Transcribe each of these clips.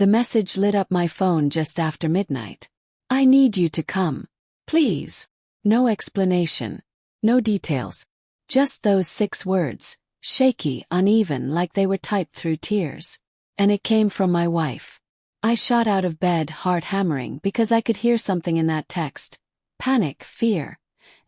The message lit up my phone just after midnight. I need you to come. Please. No explanation. No details. Just those 6 words, shaky, uneven, like they were typed through tears. And it came from my wife. I shot out of bed, heart hammering, because I could hear something in that text. Panic, fear,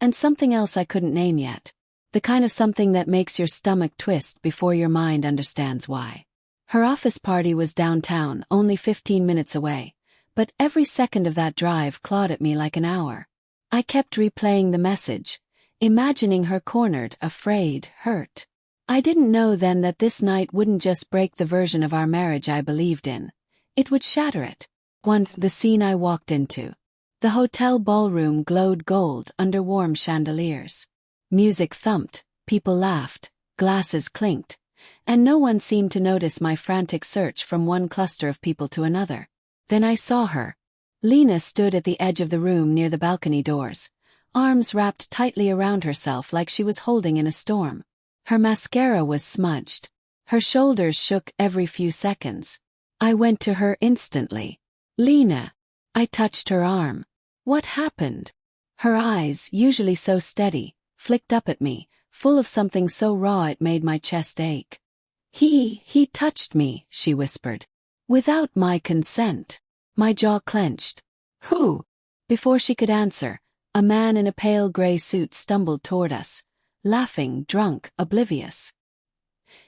and something else I couldn't name yet. The kind of something that makes your stomach twist before your mind understands why. Her office party was downtown, only 15 minutes away, but every second of that drive clawed at me like an hour. I kept replaying the message, imagining her cornered, afraid, hurt. I didn't know then that this night wouldn't just break the version of our marriage I believed in. It would shatter it. The scene I walked into. The hotel ballroom glowed gold under warm chandeliers. Music thumped, people laughed, glasses clinked, and no one seemed to notice my frantic search from one cluster of people to another. Then I saw her. Lena stood at the edge of the room near the balcony doors, arms wrapped tightly around herself like she was holding in a storm. Her mascara was smudged. Her shoulders shook every few seconds. I went to her instantly. Lena. I touched her arm. What happened? Her eyes, usually so steady, flicked up at me, full of something so raw it made my chest ache. He touched me, she whispered. Without my consent. My jaw clenched. Who? Before she could answer, a man in a pale gray suit stumbled toward us, laughing, drunk, oblivious.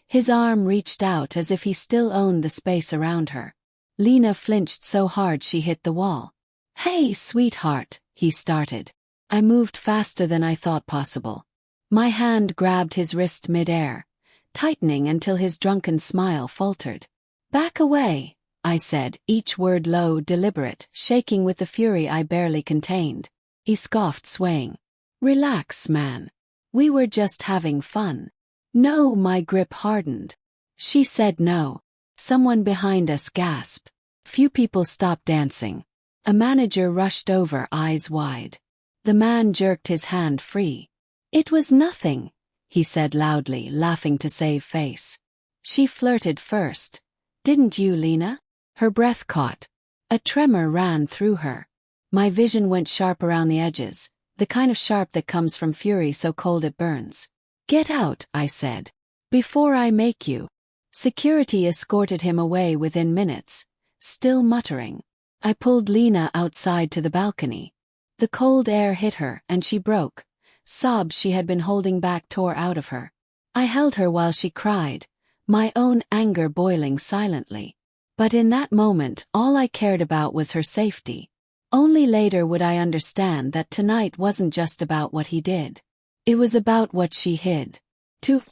His arm reached out as if he still owned the space around her. Lena flinched so hard she hit the wall. Hey, sweetheart, he started. I moved faster than I thought possible. My hand grabbed his wrist mid-air, tightening until his drunken smile faltered. Back away, I said, each word low, deliberate, shaking with the fury I barely contained. He scoffed, swaying. Relax, man. We were just having fun. No, my grip hardened. She said no. Someone behind us gasped. Few people stopped dancing. A manager rushed over, eyes wide. The man jerked his hand free. It was nothing, he said loudly, laughing to save face. She flirted first. Didn't you, Lena? Her breath caught. A tremor ran through her. My vision went sharp around the edges, the kind of sharp that comes from fury so cold it burns. Get out, I said. Before I make you. Security escorted him away within minutes, still muttering. I pulled Lena outside to the balcony. The cold air hit her and she broke. Sobs she had been holding back tore out of her. I held her while she cried, my own anger boiling silently. But in that moment all I cared about was her safety. Only later would I understand that tonight wasn't just about what he did. It was about what she hid.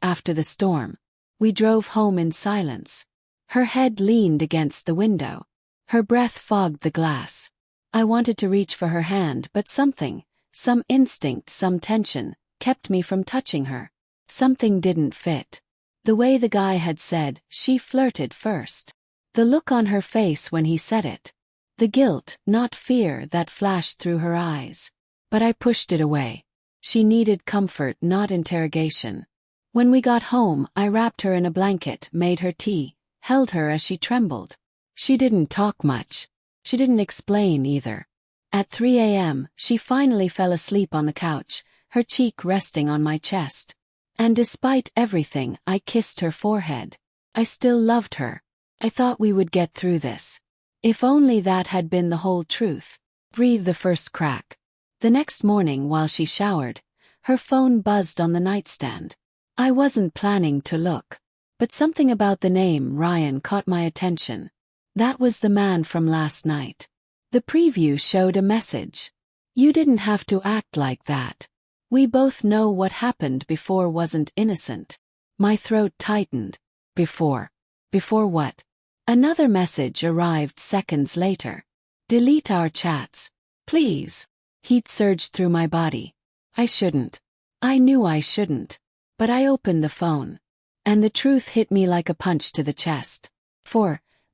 After the storm, we drove home in silence. Her head leaned against the window. Her breath fogged the glass. I wanted to reach for her hand, but something, some instinct, some tension, kept me from touching her. Something didn't fit. The way the guy had said, she flirted first. The look on her face when he said it. The guilt, not fear, that flashed through her eyes. But I pushed it away. She needed comfort, not interrogation. When we got home, I wrapped her in a blanket, made her tea, held her as she trembled. She didn't talk much. She didn't explain either. At 3 a.m., she finally fell asleep on the couch, her cheek resting on my chest. And despite everything, I kissed her forehead. I still loved her. I thought we would get through this. If only that had been the whole truth. Breathe the first crack. The next morning, while she showered, her phone buzzed on the nightstand. I wasn't planning to look. But something about the name Ryan caught my attention. That was the man from last night. The preview showed a message. You didn't have to act like that. We both know what happened before wasn't innocent. My throat tightened. Before. Before what? Another message arrived seconds later. Delete our chats. Please. Heat surged through my body. I shouldn't. I knew I shouldn't. But I opened the phone. And the truth hit me like a punch to the chest.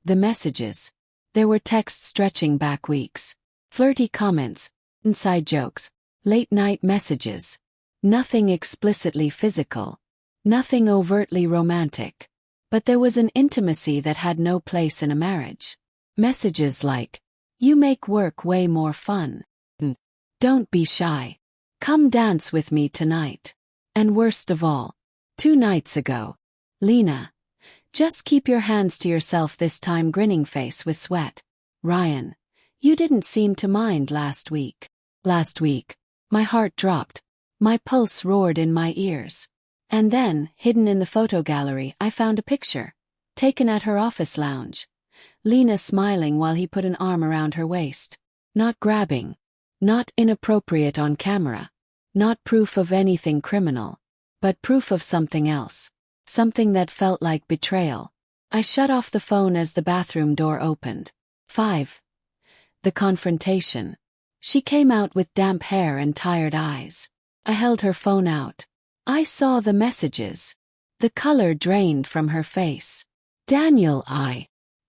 The messages. There were texts stretching back weeks. Flirty comments. Inside jokes. Late-night messages. Nothing explicitly physical. Nothing overtly romantic. But there was an intimacy that had no place in a marriage. Messages like, "You make work way more fun." "Don't be shy. Come dance with me tonight." And worst of all, 2 nights ago. "Lena, just keep your hands to yourself this time." Grinning face with sweat. "Ryan, you didn't seem to mind last week." Last week. My heart dropped. My pulse roared in my ears. And then, hidden in the photo gallery, I found a picture. Taken at her office lounge. Lena smiling while he put an arm around her waist. Not grabbing. Not inappropriate on camera. Not proof of anything criminal. But proof of something else. Something that felt like betrayal. I shut off the phone as the bathroom door opened. 5. The confrontation. She came out with damp hair and tired eyes. I held her phone out. I saw the messages. The color drained from her face. "Daniel,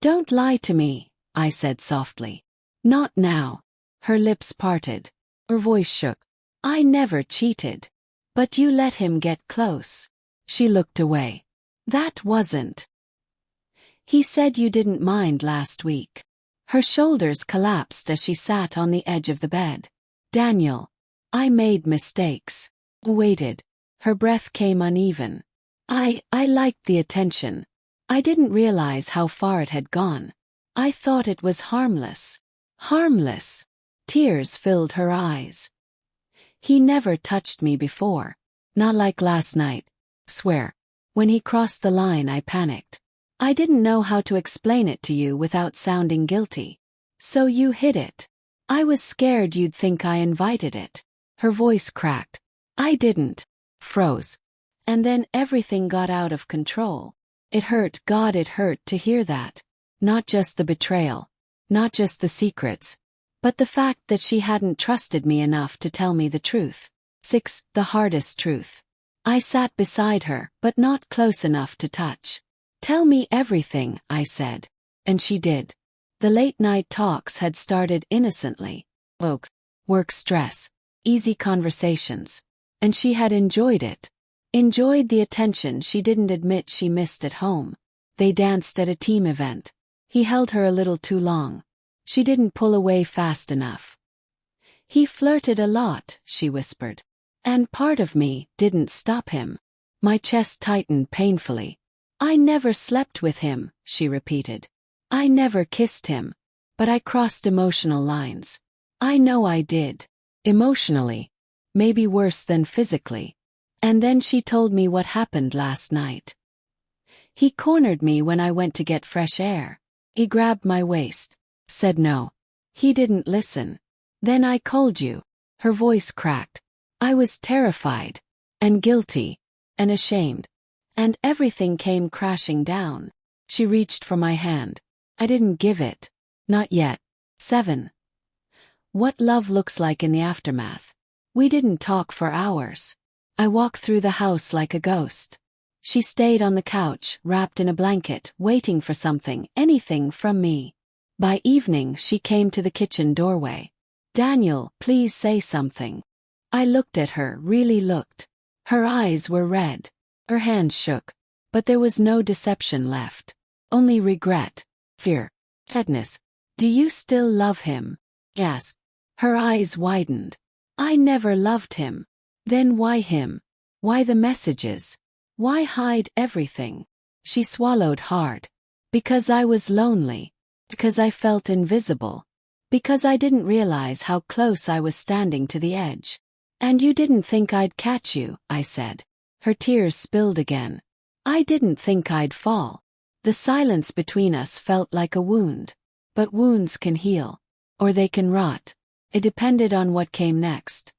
don't lie to me," I said softly. "Not now." Her lips parted. Her voice shook. "I never cheated. But you let him get close." She looked away. "That wasn't. He said you didn't mind last week." Her shoulders collapsed as she sat on the edge of the bed. "Daniel, I made mistakes." Waited. Her breath came uneven. I liked the attention. I didn't realize how far it had gone. I thought it was harmless. Harmless. Tears filled her eyes. "He never touched me before. Not like last night. Swear." When he crossed the line, I panicked. "I didn't know how to explain it to you without sounding guilty. So you hid it. I was scared you'd think I invited it." Her voice cracked. "I didn't." Froze. And then everything got out of control. It hurt, God, it hurt to hear that. Not just the betrayal. Not just the secrets. But the fact that she hadn't trusted me enough to tell me the truth. 6. The hardest truth. I sat beside her, but not close enough to touch. "Tell me everything," I said. And she did. The late-night talks had started innocently. Work stress. Easy conversations. And she had enjoyed it. Enjoyed the attention she didn't admit she missed at home. They danced at a team event. He held her a little too long. She didn't pull away fast enough. "He flirted a lot," she whispered. "And part of me didn't stop him." My chest tightened painfully. "I never slept with him," she repeated. "I never kissed him. But I crossed emotional lines. I know I did. Emotionally. Maybe worse than physically." And then she told me what happened last night. "He cornered me when I went to get fresh air. He grabbed my waist. Said no. He didn't listen. Then I called you." Her voice cracked. I was terrified. And guilty. And ashamed. And everything came crashing down. She reached for my hand. I didn't give it. Not yet. 7. What love looks like in the aftermath. We didn't talk for hours. I walked through the house like a ghost. She stayed on the couch, wrapped in a blanket, waiting for something, anything from me. By evening, she came to the kitchen doorway. "Daniel, please say something." I looked at her, really looked. Her eyes were red. Her hands shook. But there was no deception left. Only regret. Fear. Sadness. "Do you still love him?" Yes. Her eyes widened. "I never loved him." "Then why him? Why the messages? Why hide everything?" She swallowed hard. "Because I was lonely. Because I felt invisible. Because I didn't realize how close I was standing to the edge." "And you didn't think I'd catch you," I said. Her tears spilled again. "I didn't think I'd fall." The silence between us felt like a wound. But wounds can heal. Or they can rot. It depended on what came next.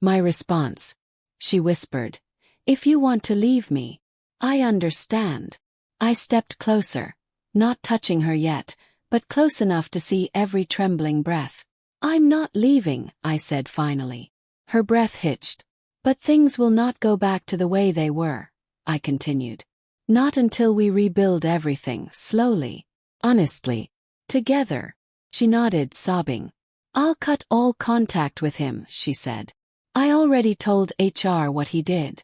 My response. She whispered. "If you want to leave me, I understand." I stepped closer. Not touching her yet, but close enough to see every trembling breath. "I'm not leaving," I said finally. Her breath hitched. "But things will not go back to the way they were," I continued. "Not until we rebuild everything, slowly. Honestly. Together." She nodded, sobbing. "I'll cut all contact with him," she said. "I already told HR what he did.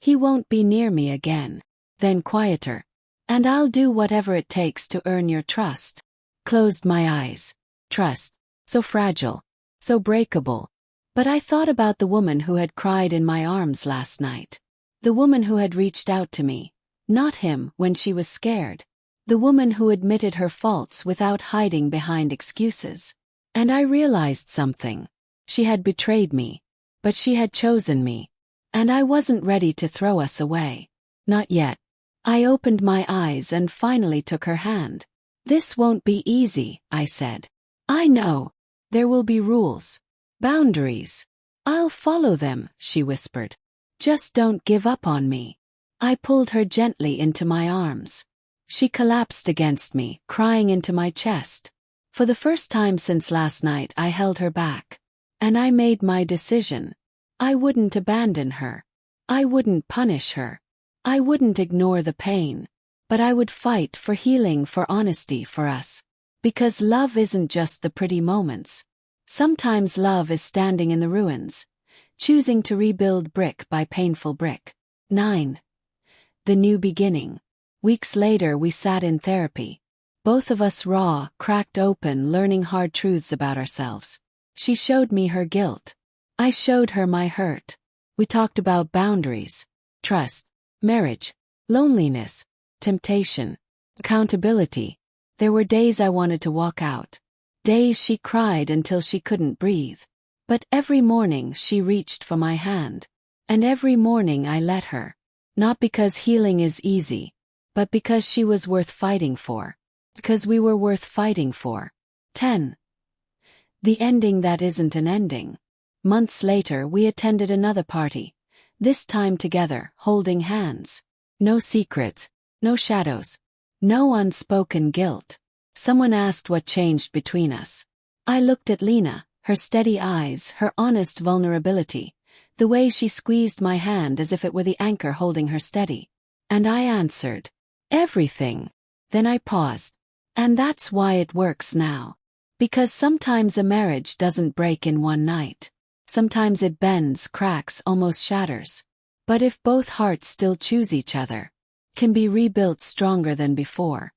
He won't be near me again." Then quieter. "And I'll do whatever it takes to earn your trust." Closed my eyes. Trust. So fragile. So breakable. But I thought about the woman who had cried in my arms last night. The woman who had reached out to me. Not him when she was scared. The woman who admitted her faults without hiding behind excuses. And I realized something. She had betrayed me. But she had chosen me. And I wasn't ready to throw us away. Not yet. I opened my eyes and finally took her hand. This won't be easy, I said. I know. There will be rules. Boundaries. I'll follow them, she whispered. Just don't give up on me. I pulled her gently into my arms. She collapsed against me, crying into my chest. For the first time since last night, I held her back. And I made my decision. I wouldn't abandon her. I wouldn't punish her. I wouldn't ignore the pain. But I would fight for healing, for honesty, for us. Because love isn't just the pretty moments. Sometimes love is standing in the ruins, choosing to rebuild brick by painful brick. 9. The new beginning. Weeks later we sat in therapy. Both of us raw, cracked open, learning hard truths about ourselves. She showed me her guilt. I showed her my hurt. We talked about boundaries, trust, marriage, loneliness, temptation, accountability. There were days I wanted to walk out. Days she cried until she couldn't breathe. But every morning she reached for my hand. And every morning I let her. Not because healing is easy, but because she was worth fighting for. Because we were worth fighting for. 10. The ending that isn't an ending. Months later we attended another party. This time together, holding hands. No secrets, no shadows, no unspoken guilt. Someone asked what changed between us. I looked at Lena, her steady eyes, her honest vulnerability, the way she squeezed my hand as if it were the anchor holding her steady. And I answered, everything. Then I paused. And that's why it works now. Because sometimes a marriage doesn't break in one night. Sometimes it bends, cracks, almost shatters. But if both hearts still choose each other, can be rebuilt stronger than before.